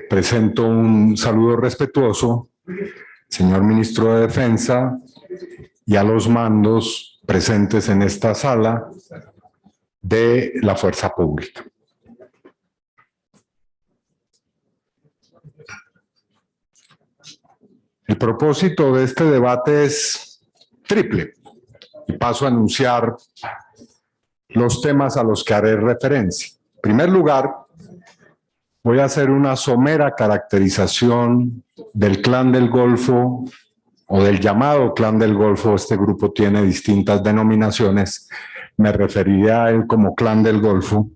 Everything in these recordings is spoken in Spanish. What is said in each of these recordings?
Presento un saludo respetuoso, señor Ministro de Defensa, y a los mandos presentes en esta sala de la Fuerza Pública. El propósito de este debate es triple, y paso a anunciar los temas a los que haré referencia. En primer lugar, voy a hacer una somera caracterización del Clan del Golfo o del llamado Clan del Golfo. Este grupo tiene distintas denominaciones. Me referiré a él como Clan del Golfo.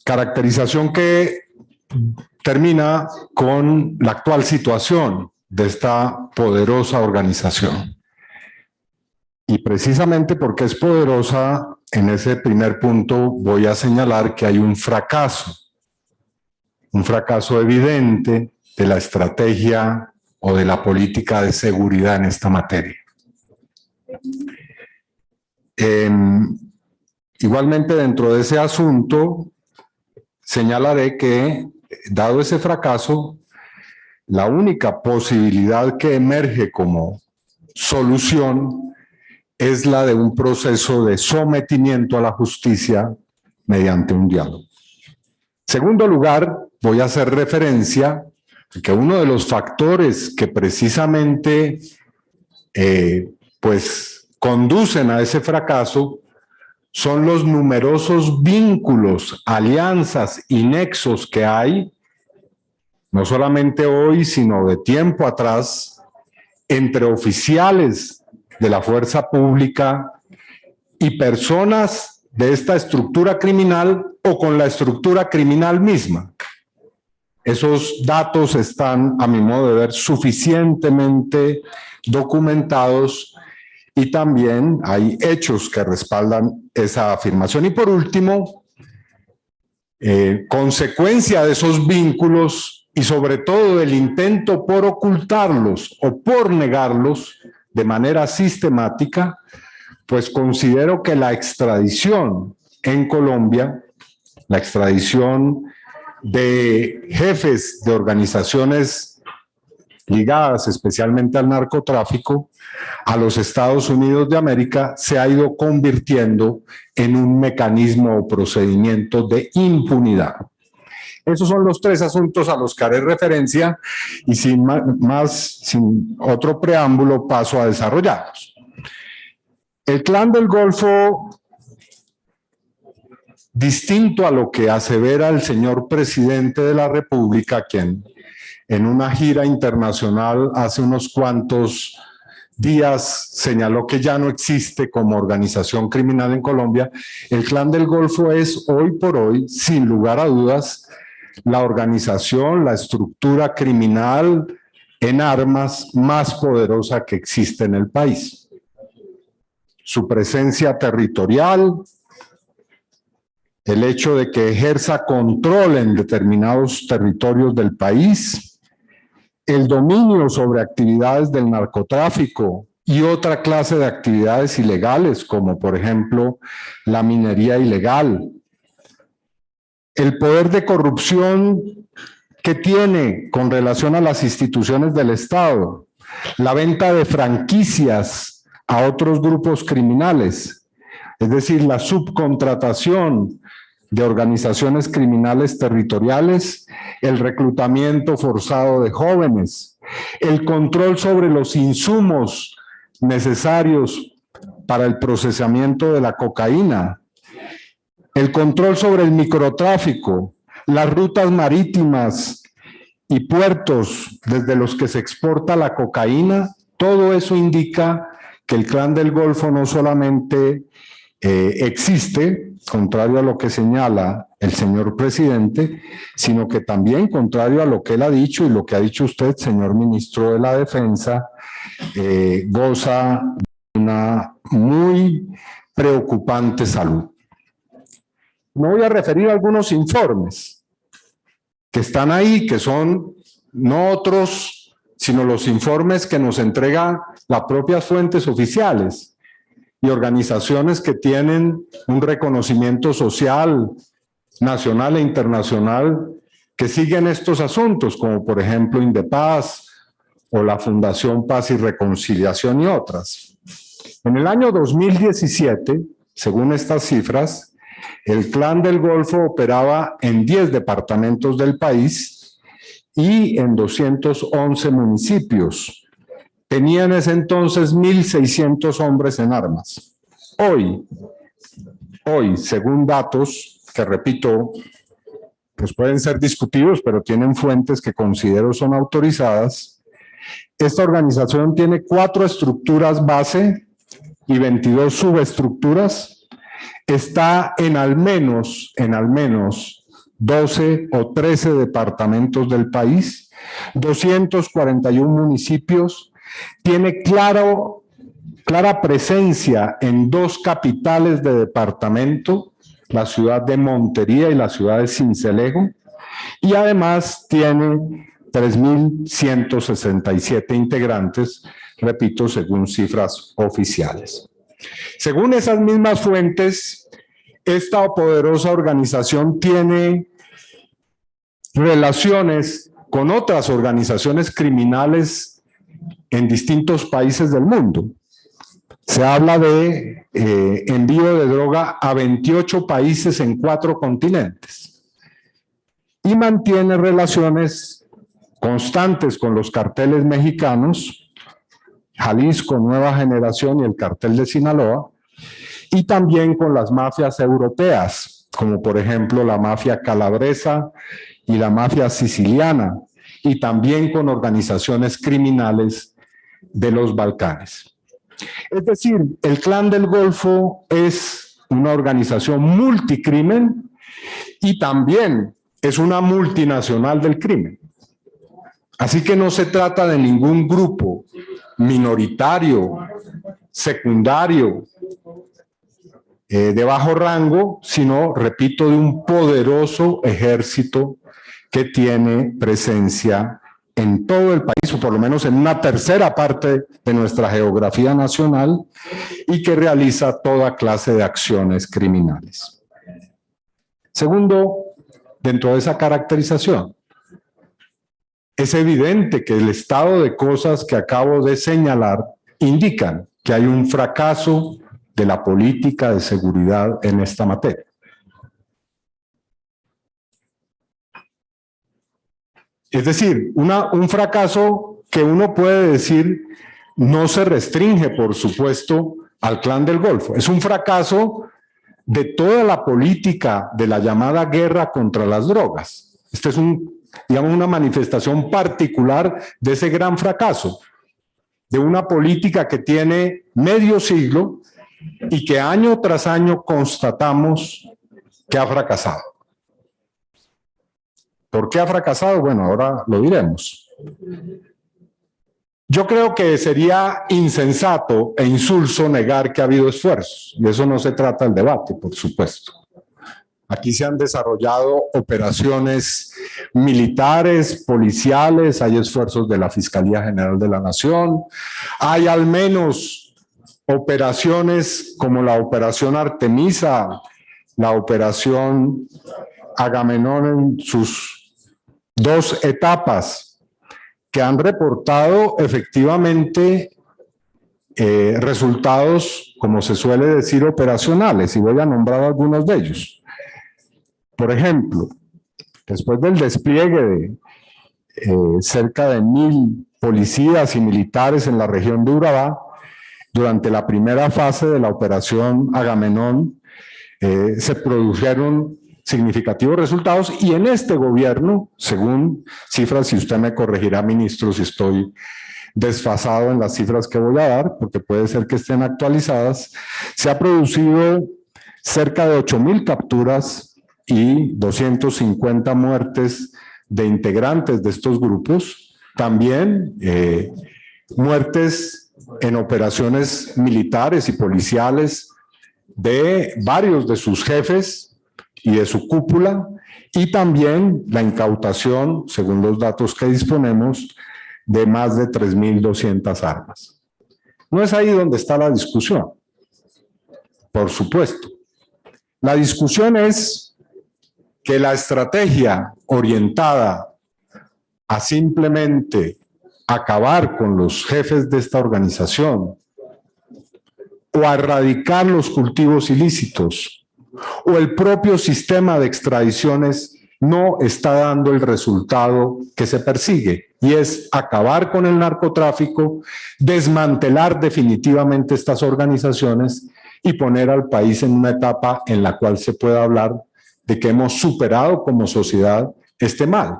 Caracterización que termina con la actual situación de esta poderosa organización. Y precisamente porque es poderosa, en ese primer punto voy a señalar que hay un fracaso evidente de la estrategia o de la política de seguridad en esta materia. Igualmente, dentro de ese asunto, señalaré que, dado ese fracaso, la única posibilidad que emerge como solución es la de un proceso de sometimiento a la justicia mediante un diálogo. En segundo lugar, voy a hacer referencia a que uno de los factores que precisamente conducen a ese fracaso son los numerosos vínculos, alianzas y nexos que hay, no solamente hoy, sino de tiempo atrás, entre oficiales de la fuerza pública y personas de esta estructura criminal o con la estructura criminal misma. Esos datos están, a mi modo de ver, suficientemente documentados y también hay hechos que respaldan esa afirmación. Y por último, consecuencia de esos vínculos y sobre todo del intento por ocultarlos o por negarlos de manera sistemática, pues considero que la extradición en Colombia, la extradición de jefes de organizaciones ligadas especialmente al narcotráfico a los Estados Unidos de América, se ha ido convirtiendo en un mecanismo o procedimiento de impunidad. Esos son los tres asuntos a los que haré referencia y sin otro preámbulo paso a desarrollarlos. El Clan del Golfo, distinto a lo que asevera el señor presidente de la República, quien en una gira internacional hace unos cuantos días señaló que ya no existe como organización criminal en Colombia, el Clan del Golfo es hoy por hoy, sin lugar a dudas, la organización, la estructura criminal en armas más poderosa que existe en el país. Su presencia territorial, el hecho de que ejerza control en determinados territorios del país, el dominio sobre actividades del narcotráfico y otra clase de actividades ilegales, como por ejemplo la minería ilegal, el poder de corrupción que tiene con relación a las instituciones del Estado, la venta de franquicias a otros grupos criminales, es decir, la subcontratación de organizaciones criminales territoriales, el reclutamiento forzado de jóvenes, el control sobre los insumos necesarios para el procesamiento de la cocaína, el control sobre el microtráfico, las rutas marítimas y puertos desde los que se exporta la cocaína, todo eso indica que el Clan del Golfo no solamente existe, contrario a lo que señala el señor presidente, sino que también, contrario a lo que él ha dicho y lo que ha dicho usted, señor ministro de la Defensa, goza de una muy preocupante salud. Me voy a referir a algunos informes que están ahí, que son no otros, sino los informes que nos entregan las propias fuentes oficiales y organizaciones que tienen un reconocimiento social nacional e internacional que siguen estos asuntos, como por ejemplo Indepaz o la Fundación Paz y Reconciliación y otras. En el año 2017, según estas cifras, el Clan del Golfo operaba en 10 departamentos del país y en 211 municipios. Tenía en ese entonces 1.600 hombres en armas. Hoy, según datos que repito, pues pueden ser discutidos, pero tienen fuentes que considero son autorizadas, esta organización tiene 4 estructuras base y 22 subestructuras. Está en al menos 12 o 13 departamentos del país, 241 municipios, tiene clara presencia en 2 capitales de departamento, la ciudad de Montería y la ciudad de Sincelejo, y además tiene 3.167 integrantes, repito, según cifras oficiales. Según esas mismas fuentes, esta poderosa organización tiene relaciones con otras organizaciones criminales en distintos países del mundo. Se habla de envío de droga a 28 países en 4 continentes y mantiene relaciones constantes con los carteles mexicanos, Jalisco, Nueva Generación y el cartel de Sinaloa, y también con las mafias europeas, como por ejemplo la mafia calabresa y la mafia siciliana, y también con organizaciones criminales de los Balcanes. Es decir, el Clan del Golfo es una organización multicrimen y también es una multinacional del crimen. Así que no se trata de ningún grupo minoritario, secundario, de bajo rango, sino, repito, de un poderoso ejército que tiene presencia en todo el país, o por lo menos en una tercera parte de nuestra geografía nacional, y que realiza toda clase de acciones criminales. Segundo, dentro de esa caracterización, es evidente que el estado de cosas que acabo de señalar indican que hay un fracaso de la política de seguridad en esta materia. Es decir, un fracaso que uno puede decir no se restringe, por supuesto, al Clan del Golfo. Es un fracaso de toda la política de la llamada guerra contra las drogas. Este es digamos, una manifestación particular de ese gran fracaso, de una política que tiene medio siglo y que año tras año constatamos que ha fracasado. ¿Por qué ha fracasado? Bueno, ahora lo diremos. Yo creo que sería insensato e insulso negar que ha habido esfuerzos, y eso no se trata del debate, por supuesto. Aquí se han desarrollado operaciones militares, policiales, hay esfuerzos de la Fiscalía General de la Nación, hay al menos operaciones como la Operación Artemisa, la Operación Agamenón en sus 2 etapas, que han reportado efectivamente resultados, como se suele decir, operacionales, y voy a nombrar algunos de ellos. Por ejemplo, después del despliegue de cerca de 1.000 policías y militares en la región de Urabá, durante la primera fase de la operación Agamenón, se produjeron significativos resultados, y en este gobierno, según cifras, y usted me corregirá, ministro, si estoy desfasado en las cifras que voy a dar, porque puede ser que estén actualizadas, se ha producido cerca de 8.000 capturas y 250 muertes de integrantes de estos grupos, también muertes en operaciones militares y policiales de varios de sus jefes y de su cúpula, y también la incautación, según los datos que disponemos, de más de 3.200 armas. No es ahí donde está la discusión, por supuesto. La discusión es que la estrategia orientada a simplemente acabar con los jefes de esta organización o a erradicar los cultivos ilícitos o el propio sistema de extradiciones no está dando el resultado que se persigue, y es acabar con el narcotráfico, desmantelar definitivamente estas organizaciones y poner al país en una etapa en la cual se pueda hablar de que hemos superado como sociedad este mal.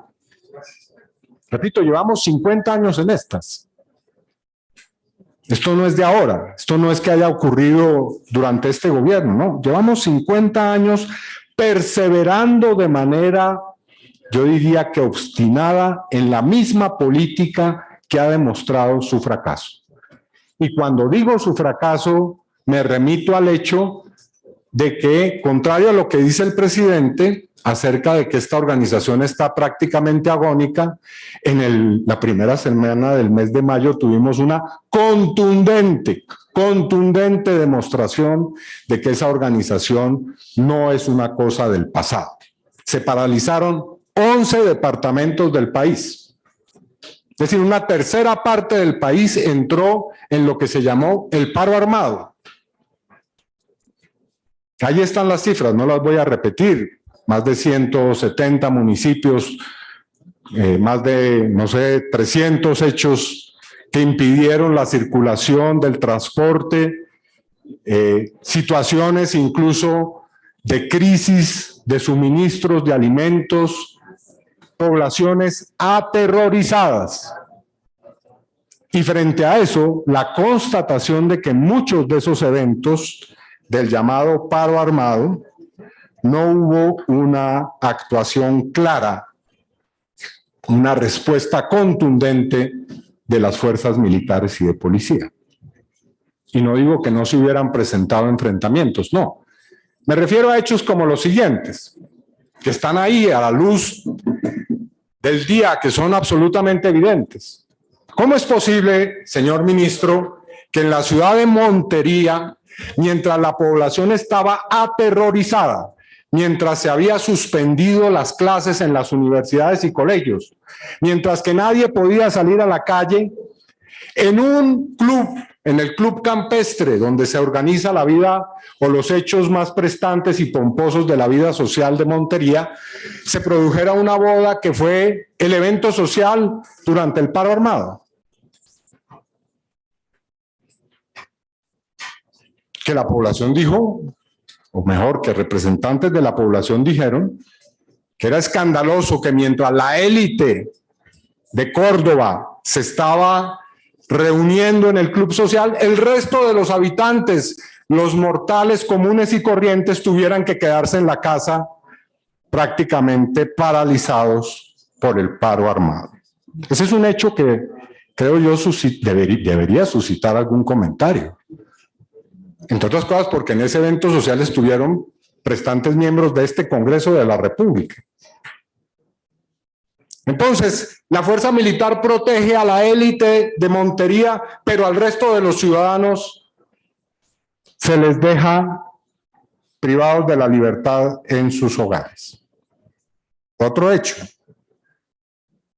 Repito, llevamos 50 años en estas. Esto no es de ahora, esto no es que haya ocurrido durante este gobierno, no. Llevamos 50 años perseverando de manera, yo diría que obstinada, en la misma política que ha demostrado su fracaso. Y cuando digo su fracaso, me remito al hecho de que, contrario a lo que dice el presidente acerca de que esta organización está prácticamente agónica, en la primera semana del mes de mayo tuvimos una contundente demostración de que esa organización no es una cosa del pasado. Se paralizaron 11 departamentos del país. Es decir, una tercera parte del país entró en lo que se llamó el paro armado. Ahí están las cifras, no las voy a repetir. Más de 170 municipios, más de, no sé, 300 hechos que impidieron la circulación del transporte, situaciones incluso de crisis de suministros de alimentos, poblaciones aterrorizadas. Y frente a eso, la constatación de que muchos de esos eventos del llamado paro armado, no hubo una actuación clara, una respuesta contundente de las fuerzas militares y de policía. Y no digo que no se hubieran presentado enfrentamientos, no. Me refiero a hechos como los siguientes, que están ahí a la luz del día, que son absolutamente evidentes. ¿Cómo es posible, señor ministro, que en la ciudad de Montería, mientras la población estaba aterrorizada, mientras se había suspendido las clases en las universidades y colegios, mientras que nadie podía salir a la calle, en un club, en el Club Campestre, donde se organiza la vida o los hechos más prestantes y pomposos de la vida social de Montería, se produjera una boda que fue el evento social durante el paro armado? Que la población dijo, o mejor, que representantes de la población dijeron que era escandaloso que mientras la élite de Córdoba se estaba reuniendo en el club social, el resto de los habitantes, los mortales comunes y corrientes, tuvieran que quedarse en la casa prácticamente paralizados por el paro armado. Ese es un hecho que creo yo debería suscitar algún comentario. Entre otras cosas porque en ese evento social estuvieron prestantes miembros de este Congreso de la República. Entonces, la fuerza militar protege a la élite de Montería, pero al resto de los ciudadanos se les deja privados de la libertad en sus hogares. Otro hecho.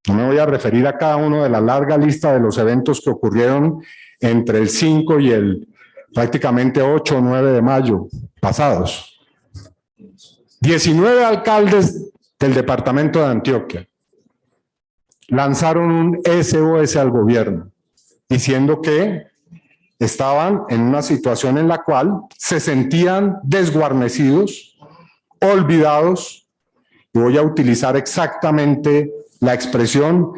No me voy a referir a cada uno de la larga lista de los eventos que ocurrieron entre el 5 y el prácticamente 8 o 9 de mayo pasados. 19 alcaldes del departamento de Antioquia lanzaron un SOS al gobierno, diciendo que estaban en una situación en la cual se sentían desguarnecidos, olvidados, y voy a utilizar exactamente la expresión.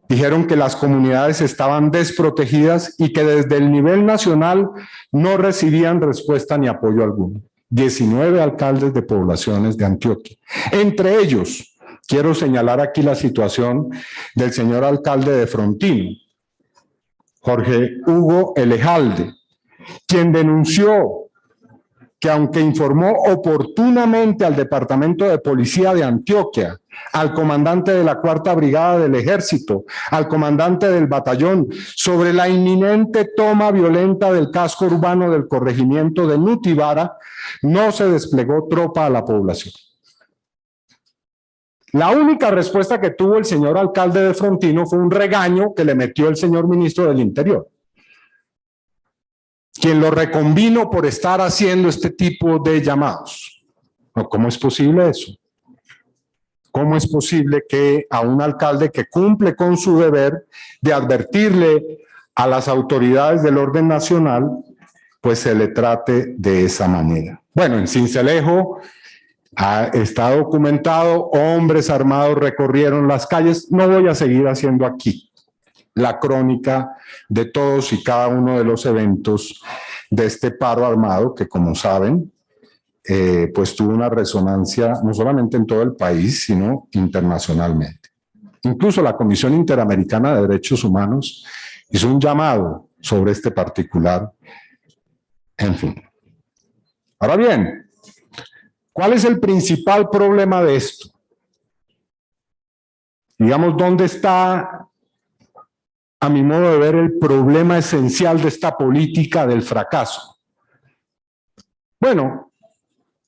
Dijeron que las comunidades estaban desprotegidas y que desde el nivel nacional no recibían respuesta ni apoyo alguno. 19 alcaldes de poblaciones de Antioquia. Entre ellos, quiero señalar aquí la situación del señor alcalde de Frontino, Jorge Hugo Elejalde, quien denunció que aunque informó oportunamente al Departamento de Policía de Antioquia, al comandante de la 4ª Brigada del Ejército, al comandante del batallón, sobre la inminente toma violenta del casco urbano del corregimiento de Nutibara, no se desplegó tropa a la población. La única respuesta que tuvo el señor alcalde de Frontino fue un regaño que le metió el señor ministro del Interior, quien lo reconvino por estar haciendo este tipo de llamados. ¿Cómo es posible eso? ¿Cómo es posible que a un alcalde que cumple con su deber de advertirle a las autoridades del orden nacional, pues se le trate de esa manera? Bueno, en Sincelejo está documentado, hombres armados recorrieron las calles. No voy a seguir haciendo aquí la crónica de todos y cada uno de los eventos de este paro armado que, como saben, pues tuvo una resonancia no solamente en todo el país, sino internacionalmente. Incluso la Comisión Interamericana de Derechos Humanos hizo un llamado sobre este particular. En fin. Ahora bien, ¿cuál es el principal problema de esto? Digamos, ¿dónde está, a mi modo de ver, el problema esencial de esta política del fracaso? Bueno,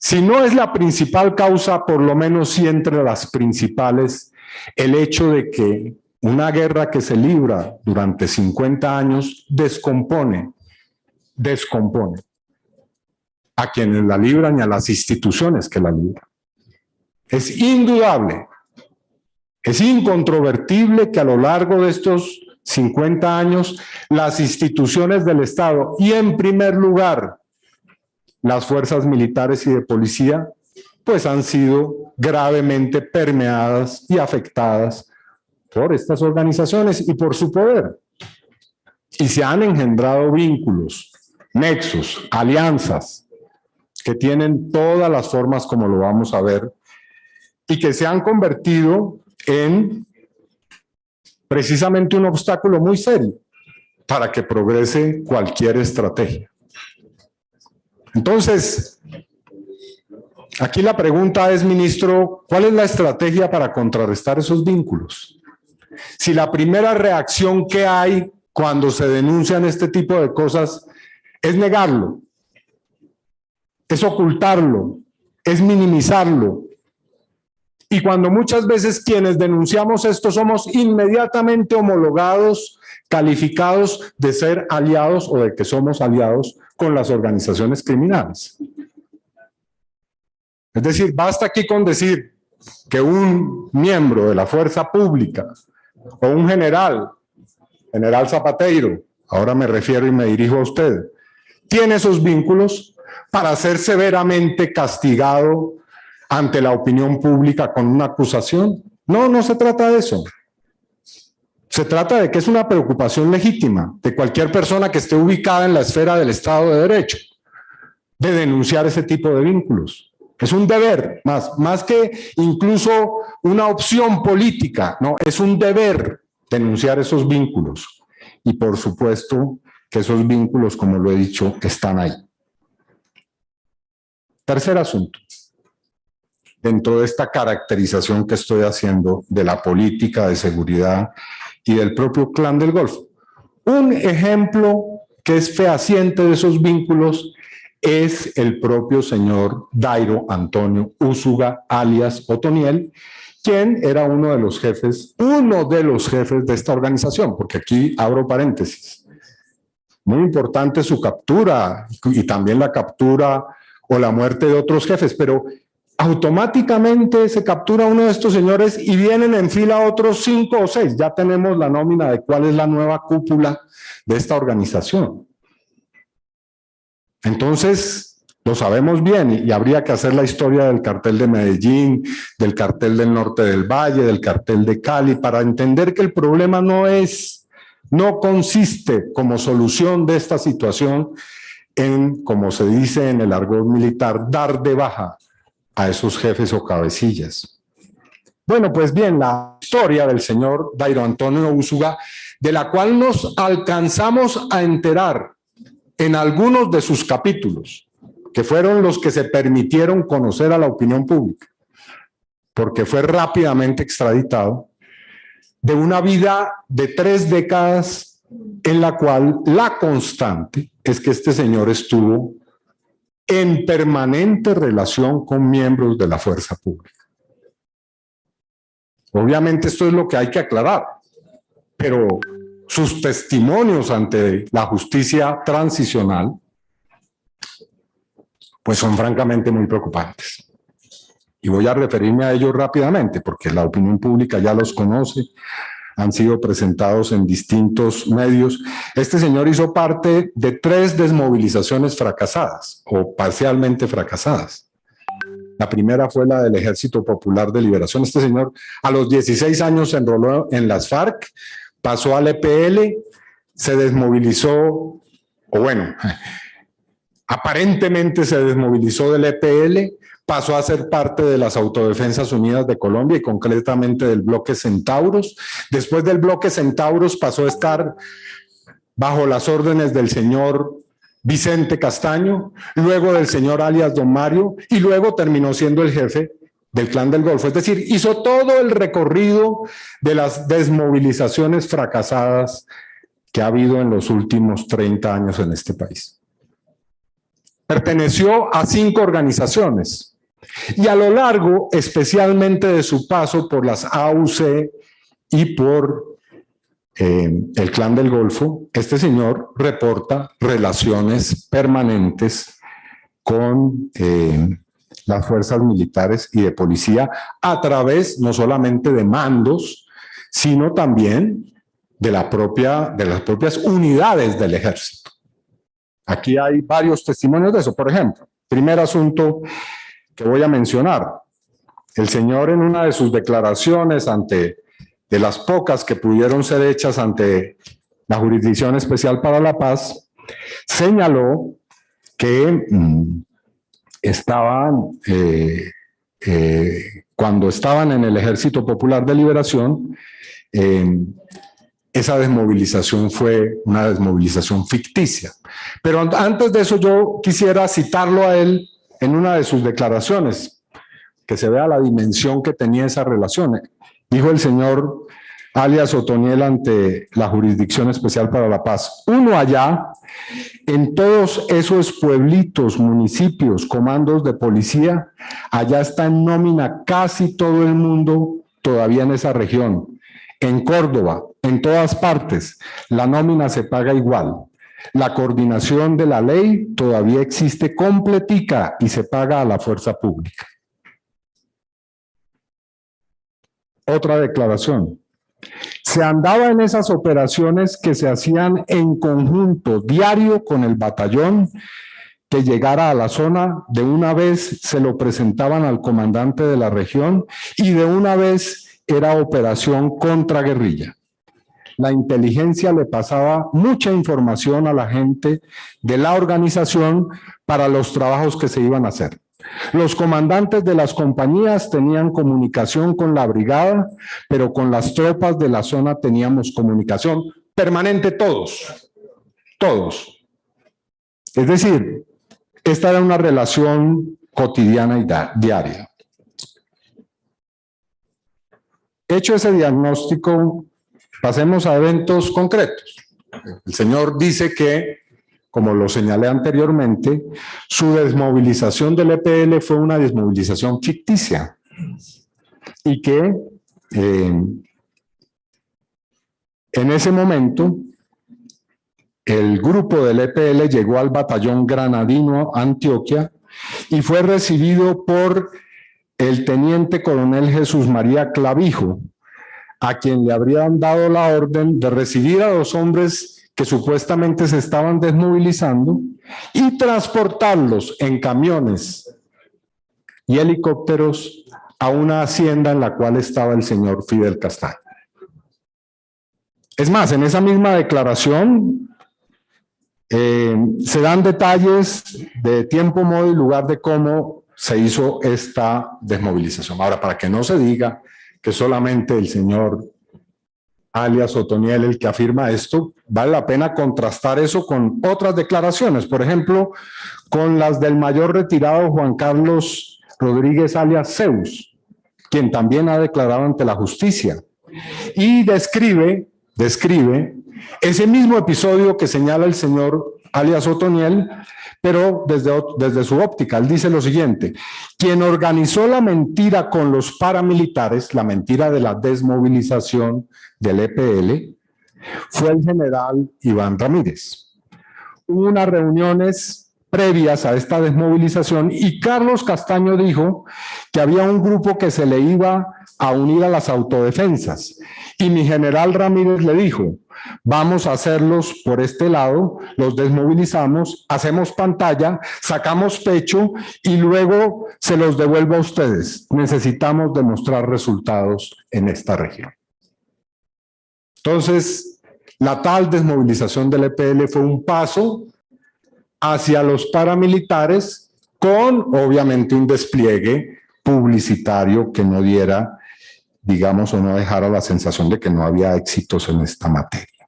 si no es la principal causa, por lo menos sí entre las principales, el hecho de que una guerra que se libra durante 50 años descompone a quienes la libran y a las instituciones que la libran. Es indudable, es incontrovertible que a lo largo de estos 50 años las instituciones del Estado y en primer lugar las fuerzas militares y de policía pues han sido gravemente permeadas y afectadas por estas organizaciones y por su poder. Y se han engendrado vínculos, nexos, alianzas que tienen todas las formas como lo vamos a ver y que se han convertido en precisamente un obstáculo muy serio para que progrese cualquier estrategia. Entonces, aquí la pregunta es, ministro, ¿cuál es la estrategia para contrarrestar esos vínculos? Si la primera reacción que hay cuando se denuncian este tipo de cosas es negarlo, es ocultarlo, es minimizarlo, y cuando muchas veces quienes denunciamos esto somos inmediatamente homologados, calificados de ser aliados o de que somos aliados con las organizaciones criminales. Es decir, basta aquí con decir que un miembro de la fuerza pública o un general Zapateiro, ahora me refiero y me dirijo a usted, tiene esos vínculos para ser severamente castigado ante la opinión pública con una acusación. No, no se trata de eso. Se trata de que es una preocupación legítima de cualquier persona que esté ubicada en la esfera del Estado de Derecho, de denunciar ese tipo de vínculos. Es un deber, más que incluso una opción política, no, es un deber denunciar esos vínculos. Y por supuesto que esos vínculos, como lo he dicho, están ahí. Tercer asunto. Dentro de esta caracterización que estoy haciendo de la política de seguridad y del propio Clan del Golfo. Un ejemplo que es fehaciente de esos vínculos es el propio señor Dairo Antonio Úsuga, alias Otoniel, quien era uno de los jefes de esta organización, porque aquí abro paréntesis. Muy importante su captura y también la captura o la muerte de otros jefes, pero automáticamente se captura uno de estos señores y vienen en fila otros 5 o 6. Ya tenemos la nómina de cuál es la nueva cúpula de esta organización. Entonces, lo sabemos bien y habría que hacer la historia del cartel de Medellín, del cartel del norte del Valle, del cartel de Cali, para entender que el problema no consiste como solución de esta situación en, como se dice en el argot militar, dar de baja a esos jefes o cabecillas. Bueno, pues bien, la historia del señor Dairo Antonio Úsuga, de la cual nos alcanzamos a enterar en algunos de sus capítulos, que fueron los que se permitieron conocer a la opinión pública, porque fue rápidamente extraditado, de una vida de 3 décadas en la cual la constante es que este señor estuvo en permanente relación con miembros de la fuerza pública. Obviamente esto es lo que hay que aclarar, pero sus testimonios ante la justicia transicional pues son francamente muy preocupantes. Y voy a referirme a ellos rápidamente porque la opinión pública ya los conoce, han sido presentados en distintos medios. Este señor hizo parte de 3 desmovilizaciones fracasadas o parcialmente fracasadas. La primera fue la del Ejército Popular de Liberación. Este señor a los 16 años se enroló en las FARC, pasó al EPL, se desmovilizó, o bueno, aparentemente se desmovilizó del EPL, pasó a ser parte de las Autodefensas Unidas de Colombia y concretamente del bloque Centauros. Después del bloque Centauros pasó a estar bajo las órdenes del señor Vicente Castaño, luego del señor alias Don Mario, y luego terminó siendo el jefe del Clan del Golfo. Es decir, hizo todo el recorrido de las desmovilizaciones fracasadas que ha habido en los últimos 30 años en este país. Perteneció a 5 organizaciones y a lo largo, especialmente de su paso por las AUC y por el Clan del Golfo, este señor reporta relaciones permanentes con las fuerzas militares y de policía a través no solamente de mandos, sino también de las propias unidades del ejército. Aquí hay varios testimonios de eso. Por ejemplo, primer asunto que voy a mencionar. El señor en una de sus declaraciones de las pocas que pudieron ser hechas ante la Jurisdicción Especial para la Paz, señaló que cuando estaban en el Ejército Popular de Liberación, esa desmovilización fue una desmovilización ficticia. Pero antes de eso yo quisiera citarlo a él en una de sus declaraciones, que se vea la dimensión que tenía esa relación. Dijo el señor alias Otoniel ante la Jurisdicción Especial para la Paz: uno allá, en todos esos pueblitos, municipios, comandos de policía, allá está en nómina casi todo el mundo todavía en esa región. En Córdoba, en todas partes, la nómina se paga igual. La coordinación de la ley todavía existe completica y se paga a la fuerza pública. Otra declaración. Se andaba en esas operaciones que se hacían en conjunto, diario con el batallón que llegara a la zona, de una vez se lo presentaban al comandante de la región y de una vez era operación contraguerrilla. La inteligencia le pasaba mucha información a la gente de la organización para los trabajos que se iban a hacer. Los comandantes de las compañías tenían comunicación con la brigada, pero con las tropas de la zona teníamos comunicación permanente todos. Es decir, esta era una relación cotidiana y diaria. Hecho ese diagnóstico, pasemos a eventos concretos. El señor dice que, como lo señalé anteriormente, su desmovilización del EPL fue una desmovilización ficticia y que en ese momento el grupo del EPL llegó al batallón granadino Antioquia y fue recibido por el teniente coronel Jesús María Clavijo, a quien le habrían dado la orden de recibir a los hombres que supuestamente se estaban desmovilizando y transportarlos en camiones y helicópteros a una hacienda en la cual estaba el señor Fidel Castaño. Es más, en esa misma declaración se dan detalles de tiempo, modo y lugar de cómo se hizo esta desmovilización. Ahora, para que no se diga que solamente el señor alias Otoniel el que afirma esto, vale la pena contrastar eso con otras declaraciones, por ejemplo, con las del mayor retirado Juan Carlos Rodríguez alias Zeus, quien también ha declarado ante la justicia, y describe ese mismo episodio que señala el señor alias Otoniel, pero desde su óptica, él dice lo siguiente: quien organizó la mentira con los paramilitares, la mentira de la desmovilización del EPL, fue el general Iván Ramírez. Hubo unas reuniones previas a esta desmovilización y Carlos Castaño dijo que había un grupo que se le iba a unir a las autodefensas y mi general Ramírez le dijo: vamos a hacerlos por este lado, los desmovilizamos, hacemos pantalla, sacamos pecho y luego se los devuelvo a ustedes. Necesitamos demostrar resultados en esta región. Entonces, la tal desmovilización del EPL fue un paso hacia los paramilitares con, obviamente, un despliegue publicitario que no diera, digamos, o no dejara la sensación de que no había éxitos en esta materia.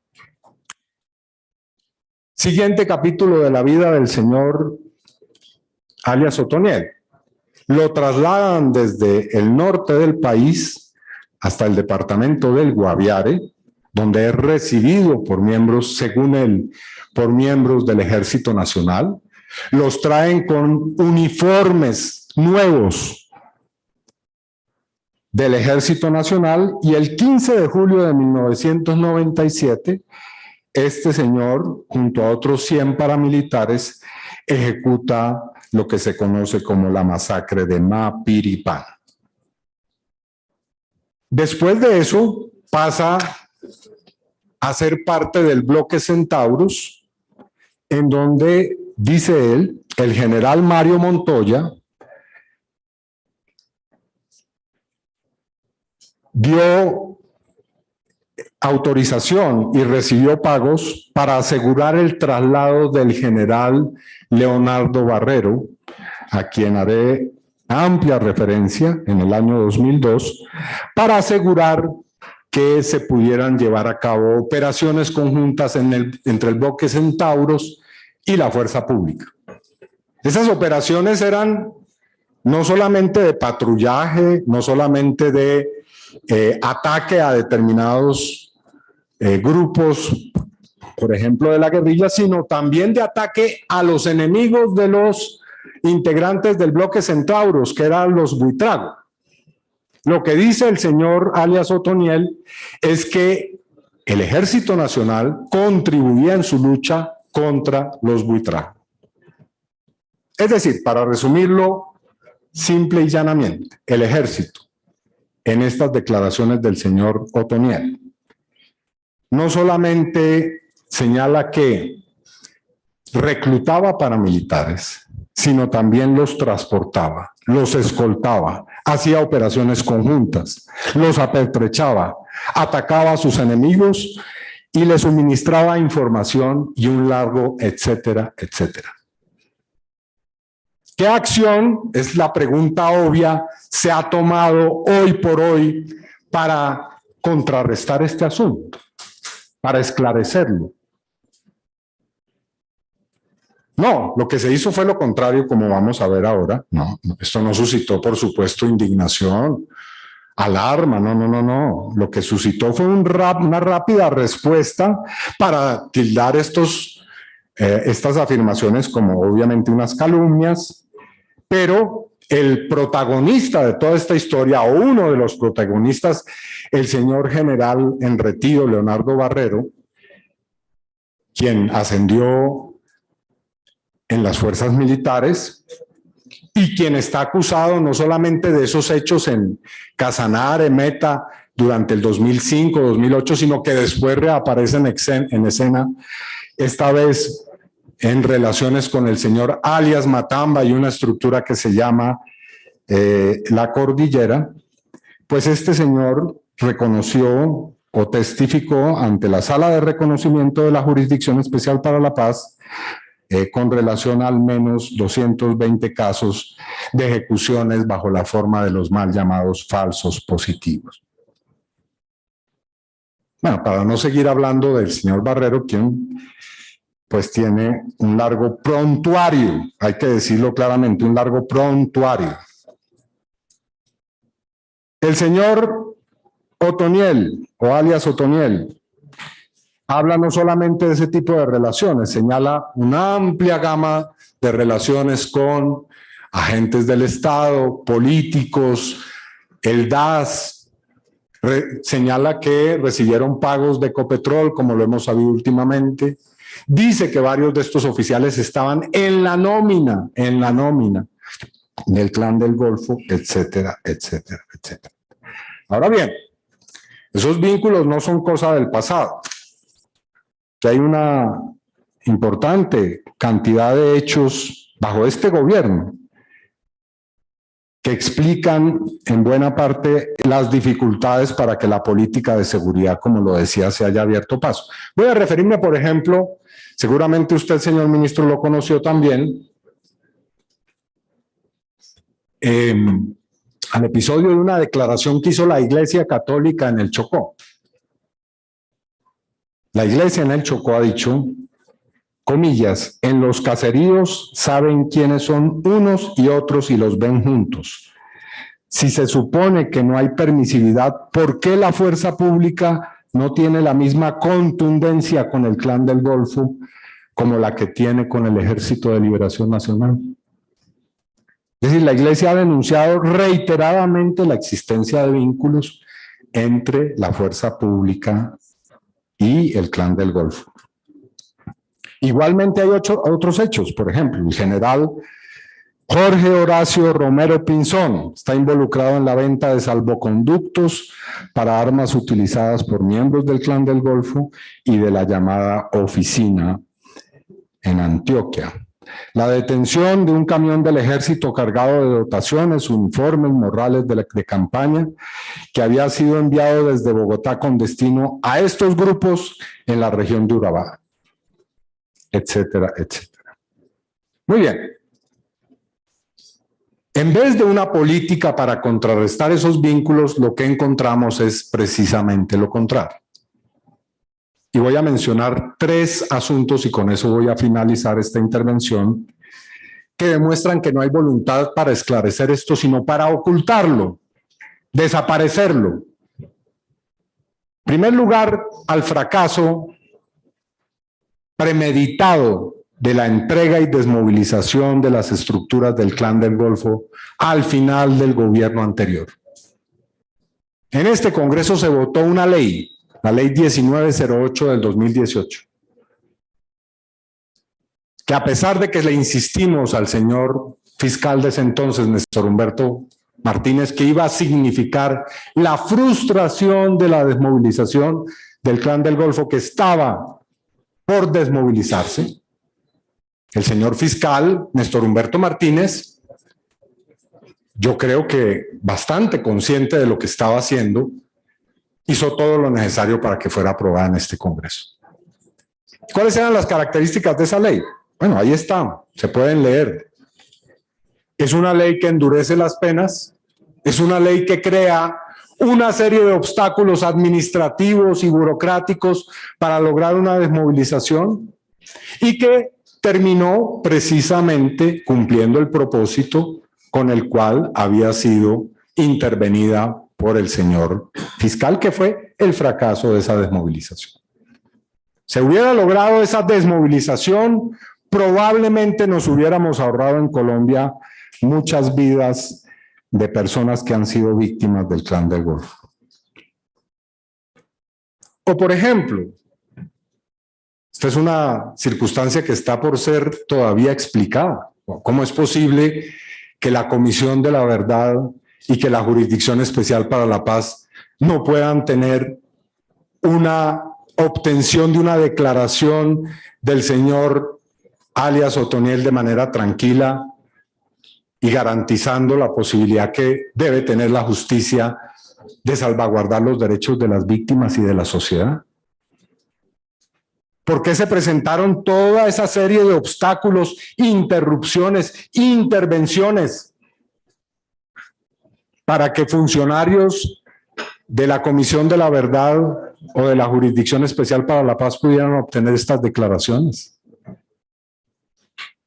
Siguiente capítulo de la vida del señor alias Otoniel. Lo trasladan desde el norte del país hasta el departamento del Guaviare, donde es recibido por miembros, según él, por miembros del Ejército Nacional. Los traen con uniformes nuevos del Ejército Nacional y el 15 de julio de 1997, este señor, junto a otros 100 paramilitares, ejecuta lo que se conoce como la masacre de Mapiripán. Después de eso, pasa a ser parte del bloque Centauros, en donde, dice él, el general Mario Montoya dio autorización y recibió pagos para asegurar el traslado del general Leonardo Barrero, a quien haré amplia referencia en el año 2002, para asegurar que se pudieran llevar a cabo operaciones conjuntas entre el bloque Centauros y la fuerza pública. Esas operaciones eran no solamente de patrullaje, no solamente de ataque a determinados grupos, por ejemplo de la guerrilla, sino también de ataque a los enemigos de los integrantes del bloque Centauros, que eran los Buitrago. Lo que dice el señor alias Otoniel es que el Ejército Nacional contribuía en su lucha contra los Buitrago. Es decir, para resumirlo simple y llanamente, el Ejército, en estas declaraciones del señor Otoniel, no solamente señala que reclutaba paramilitares, sino también los transportaba, los escoltaba, hacía operaciones conjuntas, los apertrechaba, atacaba a sus enemigos y les suministraba información y un largo etcétera, etcétera. ¿Qué acción, es la pregunta obvia, se ha tomado hoy por hoy para contrarrestar este asunto, para esclarecerlo? No, lo que se hizo fue lo contrario, como vamos a ver ahora. No, esto no suscitó, por supuesto, indignación, alarma, no. Lo que suscitó fue una rápida respuesta para tildar estas afirmaciones como obviamente unas calumnias, pero el protagonista de toda esta historia, o uno de los protagonistas, el señor general en retiro, Leonardo Barrero, quien ascendió en las fuerzas militares y quien está acusado no solamente de esos hechos en Casanare, Meta, durante el 2005, 2008, sino que después reaparece en escena, esta vez en relaciones con el señor alias Matamba y una estructura que se llama La Cordillera. Pues este señor reconoció o testificó ante la Sala de Reconocimiento de la Jurisdicción Especial para la Paz con relación a al menos 220 casos de ejecuciones bajo la forma de los mal llamados falsos positivos. Bueno, para no seguir hablando del señor Barrero, quien pues tiene un largo prontuario, hay que decirlo claramente, un largo prontuario. El señor Otoniel, o alias Otoniel, habla no solamente de ese tipo de relaciones, señala una amplia gama de relaciones con agentes del Estado, políticos, el DAS, señala que recibieron pagos de Ecopetrol, como lo hemos sabido últimamente. Dice que varios de estos oficiales estaban en la nómina del Clan del Golfo, etcétera, etcétera, etcétera. Ahora bien, esos vínculos no son cosa del pasado. Hay una importante cantidad de hechos bajo este gobierno que explican en buena parte las dificultades para que la política de seguridad, como lo decía, se haya abierto paso. Voy a referirme, por ejemplo, seguramente usted, señor ministro, lo conoció también, al episodio de una declaración que hizo la Iglesia Católica en el Chocó. La Iglesia en el Chocó ha dicho, comillas, en los caseríos saben quiénes son unos y otros y los ven juntos. Si se supone que no hay permisividad, ¿por qué la fuerza pública no tiene la misma contundencia con el Clan del Golfo como la que tiene con el Ejército de Liberación Nacional? Es decir, la Iglesia ha denunciado reiteradamente la existencia de vínculos entre la fuerza pública y el Clan del Golfo. Igualmente hay otros hechos, por ejemplo, el general Jorge Horacio Romero Pinzón está involucrado en la venta de salvoconductos para armas utilizadas por miembros del Clan del Golfo y de la llamada oficina en Antioquia. La detención de un camión del ejército cargado de dotaciones, uniformes, morrales de campaña, que había sido enviado desde Bogotá con destino a estos grupos en la región de Urabá, etcétera, etcétera. Muy bien. En vez de una política para contrarrestar esos vínculos, lo que encontramos es precisamente lo contrario. Y voy a mencionar 3 asuntos y con eso voy a finalizar esta intervención que demuestran que no hay voluntad para esclarecer esto, sino para ocultarlo, desaparecerlo. En primer lugar, al fracaso premeditado de la entrega y desmovilización de las estructuras del Clan del Golfo al final del gobierno anterior. En este Congreso se votó una ley, la Ley 1908 del 2018, que a pesar de que le insistimos al señor fiscal de ese entonces, Néstor Humberto Martínez, que iba a significar la frustración de la desmovilización del Clan del Golfo que estaba por desmovilizarse, el señor fiscal Néstor Humberto Martínez, yo creo que bastante consciente de lo que estaba haciendo, hizo todo lo necesario para que fuera aprobada en este Congreso. ¿Cuáles eran las características de esa ley? Bueno, ahí están, se pueden leer. Es una ley que endurece las penas, es una ley que crea una serie de obstáculos administrativos y burocráticos para lograr una desmovilización y que terminó precisamente cumpliendo el propósito con el cual había sido intervenida por el señor fiscal, que fue el fracaso de esa desmovilización. Se hubiera logrado esa desmovilización, probablemente nos hubiéramos ahorrado en Colombia muchas vidas de personas que han sido víctimas del Clan del Golfo. O por ejemplo, esta es una circunstancia que está por ser todavía explicada. ¿Cómo es posible que la Comisión de la Verdad y que la Jurisdicción Especial para la Paz no puedan tener una obtención de una declaración del señor alias Otoniel de manera tranquila y garantizando la posibilidad que debe tener la justicia de salvaguardar los derechos de las víctimas y de la sociedad? ¿Por qué se presentaron toda esa serie de obstáculos, interrupciones, intervenciones para que funcionarios de la Comisión de la Verdad o de la Jurisdicción Especial para la Paz pudieran obtener estas declaraciones?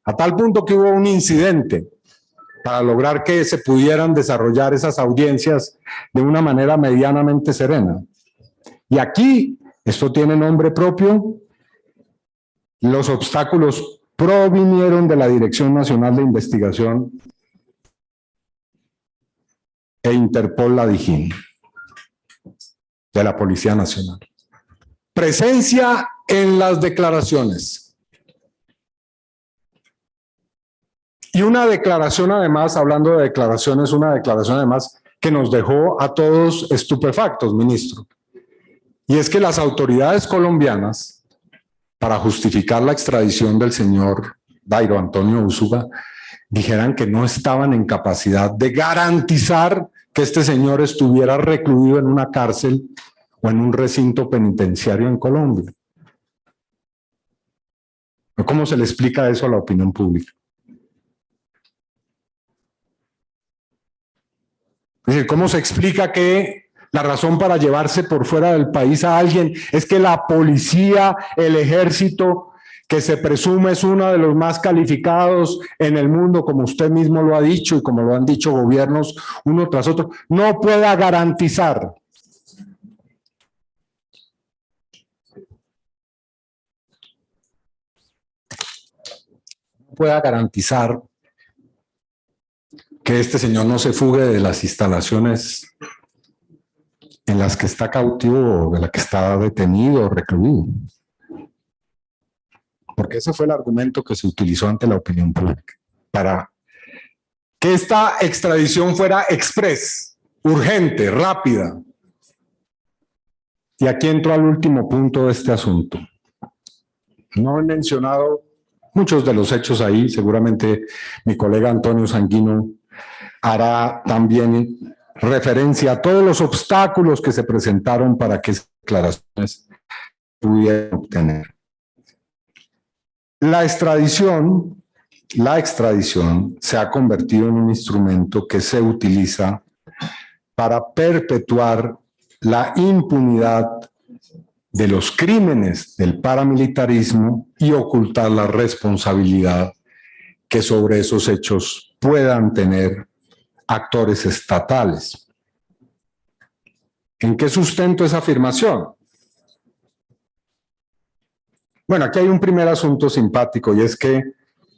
A tal punto que hubo un incidente para lograr que se pudieran desarrollar esas audiencias de una manera medianamente serena. Y aquí Esto tiene nombre propio. Los obstáculos provinieron de la Dirección Nacional de Investigación e Interpol, la DIJÍN, de la Policía Nacional. Presencia en las declaraciones. Y una declaración además, hablando de declaraciones, una declaración además que nos dejó a todos estupefactos, ministro. Y es que las autoridades colombianas, para justificar la extradición del señor Dairo Antonio Úsuga, dijeran que no estaban en capacidad de garantizar que este señor estuviera recluido en una cárcel o en un recinto penitenciario en Colombia. ¿Cómo se le explica eso a la opinión pública? Es decir, ¿cómo se explica que la razón para llevarse por fuera del país a alguien es que la policía, el ejército, que se presume es uno de los más calificados en el mundo, como usted mismo lo ha dicho y como lo han dicho gobiernos uno tras otro, no pueda garantizar que este señor no se fugue de las instalaciones en las que está cautivo o de las que está detenido o recluido? Porque ese fue el argumento que se utilizó ante la opinión pública, para que esta extradición fuera express, urgente, rápida. Y aquí entro al último punto de este asunto. No he mencionado muchos de los hechos ahí, seguramente mi colega Antonio Sanguino hará también referencia a todos los obstáculos que se presentaron para que esas declaraciones pudieran obtener. La extradición se ha convertido en un instrumento que se utiliza para perpetuar la impunidad de los crímenes del paramilitarismo y ocultar la responsabilidad que sobre esos hechos puedan tener actores estatales. ¿En qué sustento esa afirmación? Bueno, aquí hay un primer asunto simpático, y es que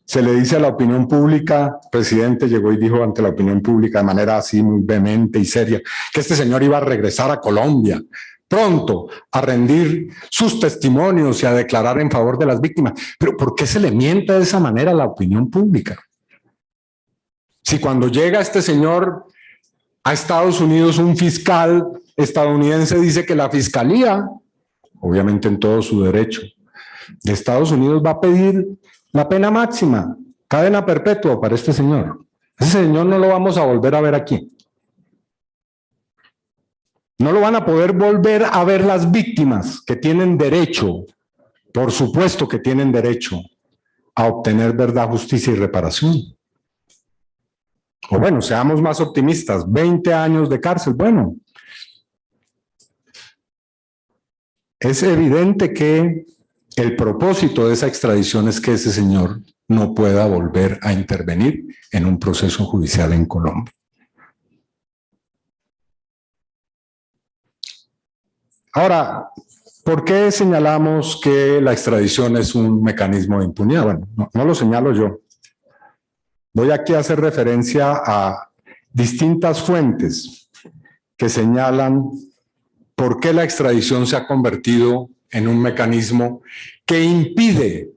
se le dice a la opinión pública, el presidente llegó y dijo ante la opinión pública de manera así muy vehemente y seria, que este señor iba a regresar a Colombia pronto a rendir sus testimonios y a declarar en favor de las víctimas. Pero ¿por qué se le miente de esa manera a la opinión pública? Si cuando llega este señor a Estados Unidos, un fiscal estadounidense dice que la fiscalía, obviamente en todo su derecho, de Estados Unidos va a pedir la pena máxima, cadena perpetua para este señor. Ese señor no lo vamos a volver a ver aquí. No lo van a poder volver a ver las víctimas que tienen derecho, por supuesto que tienen derecho a obtener verdad, justicia y reparación. O bueno, seamos más optimistas, 20 años de cárcel, bueno. Es evidente que el propósito de esa extradición es que ese señor no pueda volver a intervenir en un proceso judicial en Colombia. Ahora, ¿por qué señalamos que la extradición es un mecanismo de impunidad? Bueno, no lo señalo yo. Voy aquí a hacer referencia a distintas fuentes que señalan por qué la extradición se ha convertido en un mecanismo que impide,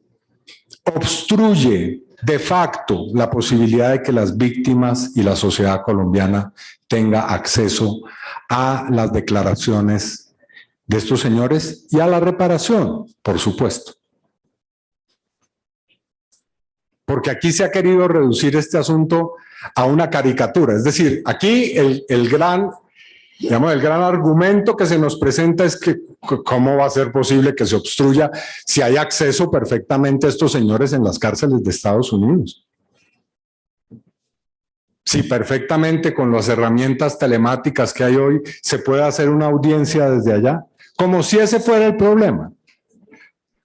obstruye de facto la posibilidad de que las víctimas y la sociedad colombiana tenga acceso a las declaraciones de estos señores y a la reparación, por supuesto. Porque aquí se ha querido reducir este asunto a una caricatura. Es decir, aquí el gran argumento que se nos presenta es que cómo va a ser posible que se obstruya si hay acceso perfectamente a estos señores en las cárceles de Estados Unidos. Si perfectamente con las herramientas telemáticas que hay hoy se puede hacer una audiencia desde allá, como si ese fuera el problema.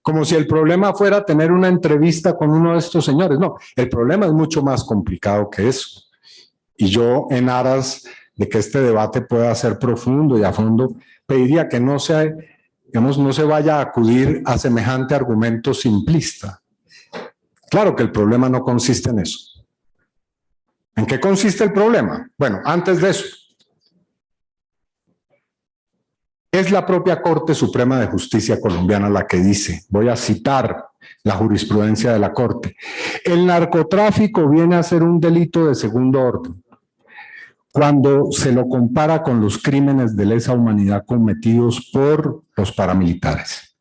Como si el problema fuera tener una entrevista con uno de estos señores. No, el problema es mucho más complicado que eso. Y yo, en aras de que este debate pueda ser profundo y a fondo, pediría que no se digamos, no se vaya a acudir a semejante argumento simplista. Claro que el problema no consiste en eso. ¿En qué consiste el problema? Bueno, antes de eso, es la propia Corte Suprema de Justicia colombiana la que dice, voy a citar la jurisprudencia de la Corte, el narcotráfico viene a ser un delito de segundo orden cuando se lo compara con los crímenes de lesa humanidad cometidos por los paramilitares.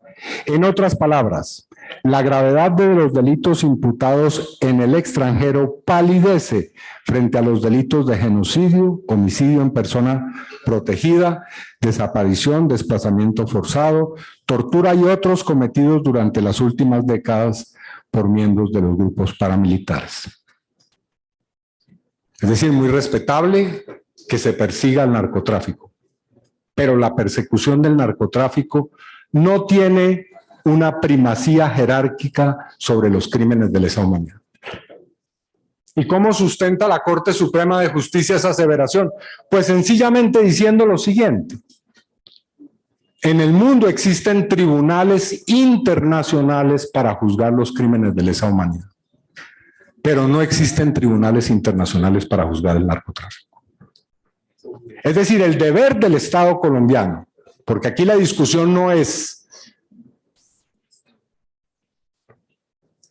En otras palabras, la gravedad de los delitos imputados en el extranjero palidece frente a los delitos de genocidio, homicidio en persona protegida, desaparición, desplazamiento forzado, tortura y otros cometidos durante las últimas décadas por miembros de los grupos paramilitares. Es decir, muy respetable que se persiga el narcotráfico, pero la persecución del narcotráfico no tiene una primacía jerárquica sobre los crímenes de lesa humanidad. ¿Y cómo sustenta la Corte Suprema de Justicia esa aseveración? Pues sencillamente diciendo lo siguiente. En el mundo existen tribunales internacionales para juzgar los crímenes de lesa humanidad, pero no existen tribunales internacionales para juzgar el narcotráfico. Es decir, el deber del Estado colombiano, porque aquí la discusión no es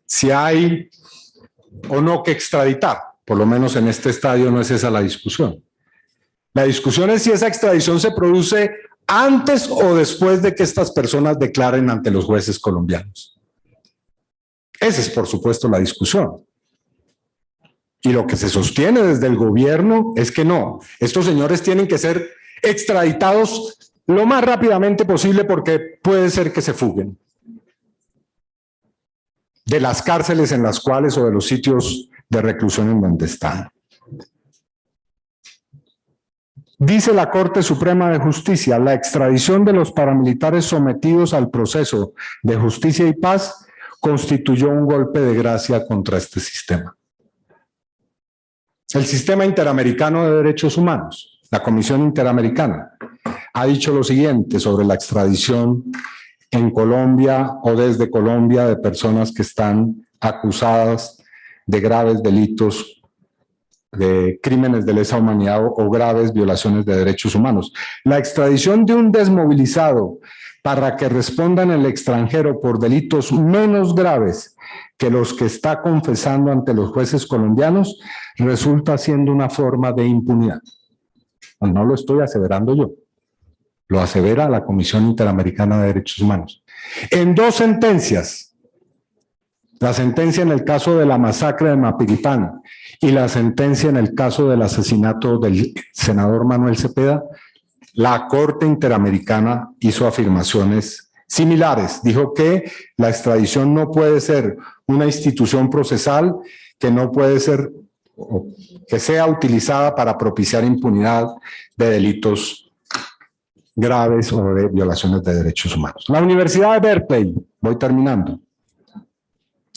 si hay o no que extraditar, por lo menos en este estadio no es esa la discusión. La discusión es si esa extradición se produce antes o después de que estas personas declaren ante los jueces colombianos. Esa es, por supuesto, la discusión. Y lo que se sostiene desde el gobierno es que no, estos señores tienen que ser extraditados lo más rápidamente posible porque puede ser que se fuguen de las cárceles en las cuales o de los sitios de reclusión en donde están. Dice la Corte Suprema de Justicia, la extradición de los paramilitares sometidos al proceso de justicia y paz constituyó un golpe de gracia contra este sistema. El Sistema Interamericano de Derechos Humanos, la Comisión Interamericana, ha dicho lo siguiente sobre la extradición en Colombia o desde Colombia de personas que están acusadas de graves delitos, de crímenes de lesa humanidad o graves violaciones de derechos humanos. La extradición de un desmovilizado para que responda en el extranjero por delitos menos graves que los que está confesando ante los jueces colombianos resulta siendo una forma de impunidad. No lo estoy aseverando yo, lo asevera la Comisión Interamericana de Derechos Humanos. En dos sentencias, la sentencia en el caso de la masacre de Mapiripán y la sentencia en el caso del asesinato del senador Manuel Cepeda, la Corte Interamericana hizo afirmaciones similares. Dijo que la extradición no puede ser una institución procesal, que no puede ser, que sea utilizada para propiciar impunidad de delitos graves o de violaciones de derechos humanos. La Universidad de Berkeley, voy terminando,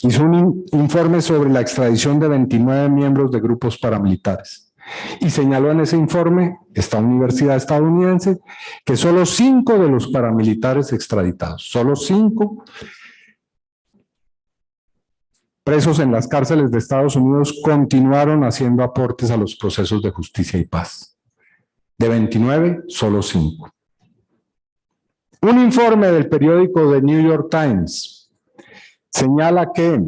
hizo un informe sobre la extradición de 29 miembros de grupos paramilitares y señaló en ese informe, esta universidad estadounidense, que solo 5 de los paramilitares extraditados, solo 5 presos en las cárceles de Estados Unidos continuaron haciendo aportes a los procesos de justicia y paz. De 29, solo 5. Un informe del periódico The New York Times señala que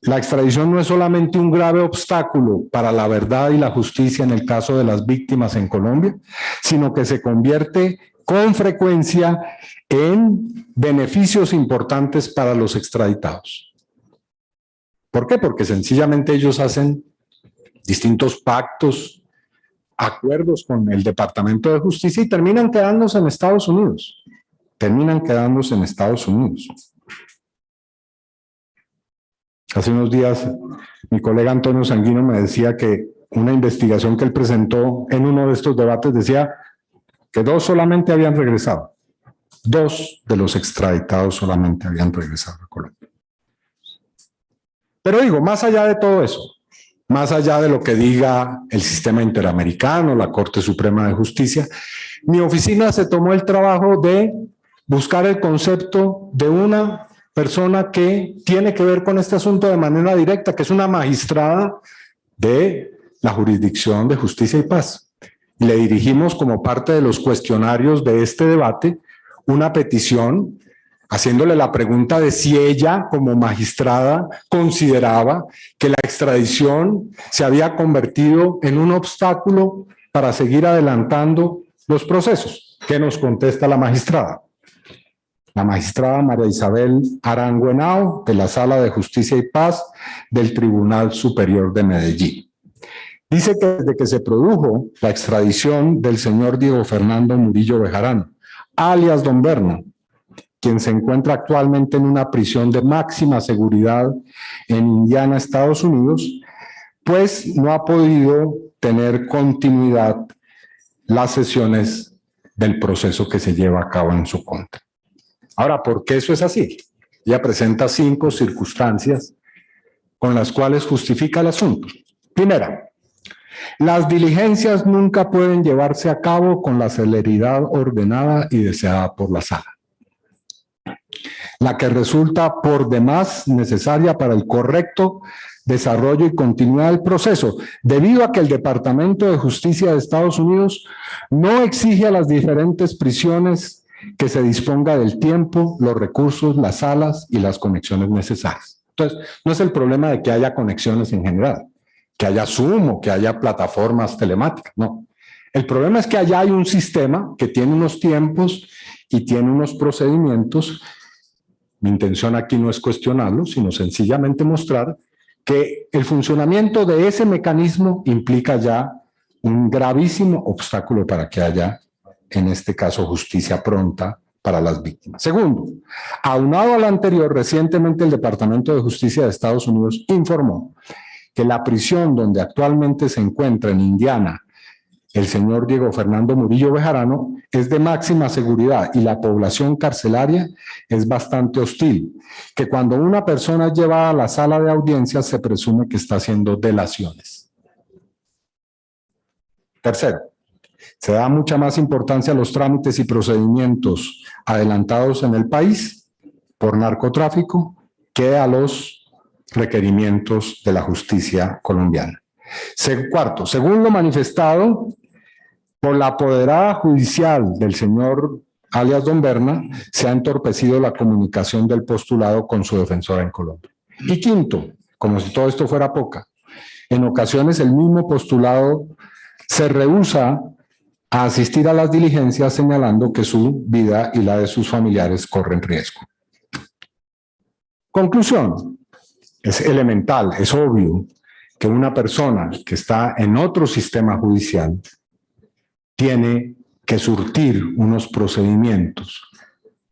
la extradición no es solamente un grave obstáculo para la verdad y la justicia en el caso de las víctimas en Colombia, sino que se convierte con frecuencia en beneficios importantes para los extraditados. ¿Por qué? Porque sencillamente ellos hacen distintos pactos, acuerdos con el Departamento de Justicia y terminan quedándose en Estados Unidos. Hace unos días mi colega Antonio Sanguino me decía que una investigación que él presentó en uno de estos debates decía que 2 solamente habían regresado. 2 de los extraditados solamente habían regresado a Colombia. Pero digo, más allá de todo eso, más allá de lo que diga el sistema interamericano, la Corte Suprema de Justicia, mi oficina se tomó el trabajo de buscar el concepto de una persona que tiene que ver con este asunto de manera directa, que es una magistrada de la jurisdicción de Justicia y Paz. Y le dirigimos, como parte de los cuestionarios de este debate, una petición haciéndole la pregunta de si ella, como magistrada, consideraba que la extradición se había convertido en un obstáculo para seguir adelantando los procesos. ¿Qué nos contesta la magistrada? La magistrada María Isabel Arango Henao, de la Sala de Justicia y Paz del Tribunal Superior de Medellín. Dice que desde que se produjo la extradición del señor Diego Fernando Murillo Bejarano, alias Don Berna, quien se encuentra actualmente en una prisión de máxima seguridad en Indiana, Estados Unidos, pues no ha podido tener continuidad las sesiones del proceso que se lleva a cabo en su contra. Ahora, ¿por qué eso es así? Ella presenta 5 circunstancias con las cuales justifica el asunto. Primera, las diligencias nunca pueden llevarse a cabo con la celeridad ordenada y deseada por la sala, la que resulta por demás necesaria para el correcto desarrollo y continuidad del proceso, debido a que el Departamento de Justicia de Estados Unidos no exige a las diferentes prisiones que se disponga del tiempo, los recursos, las salas y las conexiones necesarias. Entonces, no es el problema de que haya conexiones en general, que haya Zoom o que haya plataformas telemáticas, no. El problema es que allá hay un sistema que tiene unos tiempos y tiene unos procedimientos. Mi intención aquí no es cuestionarlo, sino sencillamente mostrar que el funcionamiento de ese mecanismo implica ya un gravísimo obstáculo para que haya, en este caso, justicia pronta para las víctimas. Segundo, aunado a lo anterior, recientemente el Departamento de Justicia de Estados Unidos informó que la prisión donde actualmente se encuentra en Indiana el señor Diego Fernando Murillo Bejarano es de máxima seguridad y la población carcelaria es bastante hostil, que cuando una persona es llevada a la sala de audiencias se presume que está haciendo delaciones. Tercero, se da mucha más importancia a los trámites y procedimientos adelantados en el país por narcotráfico que a los requerimientos de la justicia colombiana. Cuarto, según lo manifestado por la apoderada judicial del señor alias Don Berna, se ha entorpecido la comunicación del postulado con su defensora en Colombia. Y quinto, como si todo esto fuera poca, en ocasiones el mismo postulado se rehúsa a asistir a las diligencias señalando que su vida y la de sus familiares corren riesgo. Conclusión, es elemental, es obvio que una persona que está en otro sistema judicial tiene que surtir unos procedimientos,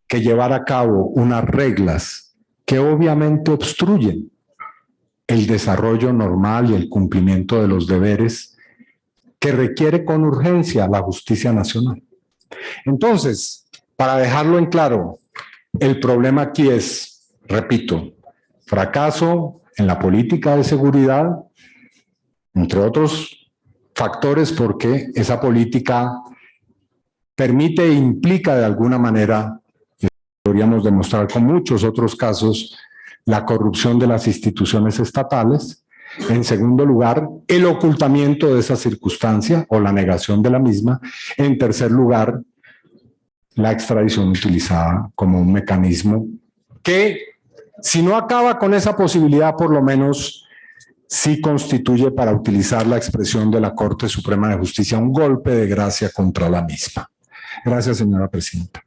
que llevar a cabo unas reglas que obviamente obstruyen el desarrollo normal y el cumplimiento de los deberes que requiere con urgencia la justicia nacional. Entonces, para dejarlo en claro, el problema aquí es, repito, fracaso en la política de seguridad, entre otros factores, porque esa política permite e implica de alguna manera, y podríamos demostrar con muchos otros casos, la corrupción de las instituciones estatales. En segundo lugar, el ocultamiento de esa circunstancia o la negación de la misma. En tercer lugar, la extradición utilizada como un mecanismo que, si no acaba con esa posibilidad, por lo menos sí constituye, para utilizar la expresión de la Corte Suprema de Justicia, un golpe de gracia contra la misma. Gracias, señora presidenta.